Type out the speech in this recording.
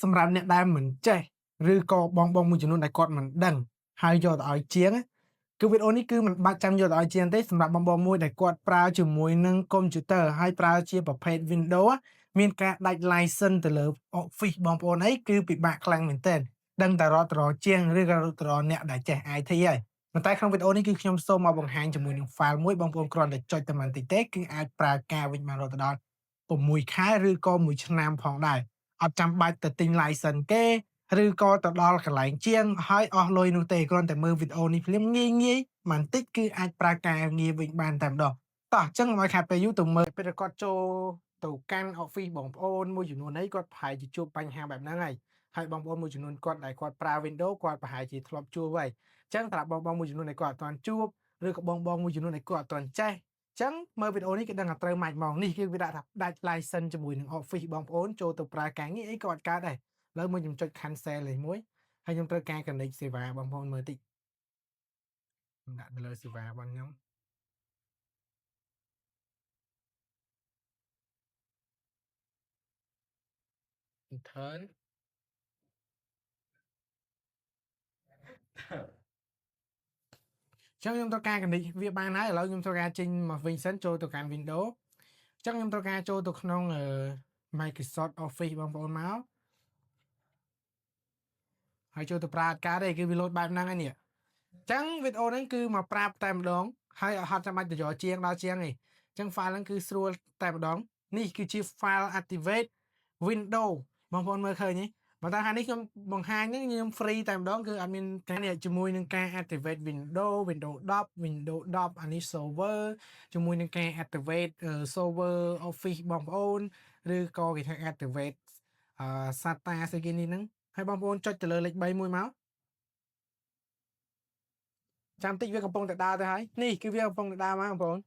សម្រាប់អ្នកដែលមិនចេះឬក៏បងមួយចំនួនដែលគាត់មិនដឹងហើយយកទៅឲ្យជាងណាគឺវីដេអូនេះគឺមិនបាច់ចាំយកទៅឲ្យជាងទេសម្រាប់បងមួយដែលគាត់ប្រើជាមួយនឹងកុំព្យូទ័រហើយប្រើជាប្រភេទ Windows មានការដាច់ license ទៅលើ Office បងប្អូនអីគឺពិបាកខ្លាំងមែនទែនដឹងតែរត់ទៅរកជាងឬក៏រត់ទៅរកអ្នកដែលចេះ IT ហើយប៉ុន្តែក្នុងវីដេអូនេះគឺខ្ញុំសូមមកបង្ហាញជាមួយនឹង file មួយបងប្អូនគ្រាន់តែចុចតែបន្តិចទេគឺអាចប្រើការវិញបានរហូតដល់6 ខែឬក៏1 ឆ្នាំផងដែរអត់ចាំបាច់ទៅទិញ license គេឬក៏ទៅដល់កន្លែងជាងហើយអស់លុយនោះទេគ្រាន់តែមើលវីដេអូនេះភ្លាមងាយបន្តិចគឺអាចប្រើការងារវិញបានតែម្ដងតោះអញ្ចឹងមកខាត់ពេលយូរទៅមើលពេលគាត់ចូលទៅកាន់ Office បងប្អូនមួយចំនួនអីគាត់ប្រហែលជាជួបបញ្ហាបែបហ្នឹងហើយបងប្អូនមួយចំនួនគាត់ដែលគាត់ប្រើ Windows គាត់ប្រហែលជាធ្លាប់ជួបហើយអញ្ចឹងសម្រាប់បងមួយចំនួនដែលគាត់អត់ទាន់ជួបឬក៏បងមួយចំនួនដែលគាត់អត់ទាន់ចេះចឹងមើលវីដេអូនេះគឺដឹងថាត្រូវម៉ាច់ហ្មងនេះគឺវាដាក់ថាដាច់ license ជាមួយនឹង Office បងប្អូនចូលទៅប្រើការងារអីក៏អត់កើតដែរឥឡូវមកខ្ញុំចុច cancel លេខ1ហើយខ្ញុំត្រូវការ connect សេវាបងប្អូនមើលតិចខ្ញុំដាក់ទៅលើសេវារបស់ខ្ញុំ intern ចឹងខ្ញុំត្រូវការ connect វាបានហើយឥឡូវខ្ញុំត្រូវការចេញមកវិញសិនចូលទៅកាន់ Windows ចឹងខ្ញុំត្រូវការចូលទៅក្នុងMicrosoft Office បងប្អូនមកហើយចូលទៅប្រើអត់កើតទេគឺវា load បែបហ្នឹងហើយនេះចឹងវីដេអូហ្នឹងគឺមកប្រាប់តែម្ដងហើយអត់ចាំបាច់ទៅយកជាងដល់ជាងទេចឹង file ហ្នឹងគឺស្រួលតែម្ដងនេះគឺជា file activate Windows បងប្អូនមើលឃើញទេបើតាមខាងនេះខ្ញុំបង្ហាញហ្នឹងខ្ញុំ free តែម្ដងគឺអត់មានការនេះជាមួយនឹងការ activate Windows Windows 10 Windows 10អានេះ server ជាមួយនឹងការ activate server Office បងប្អូនឬក៏គេថា activate SATA ស្អីគេនេះហ្នឹងហើយបងប្អូនចុចទៅលើលេខ3មួយមកចាំតិចវាកំពុងតែដើរទៅហើយនេះគឺវាកំពុងតែដើរមកបងប្អូន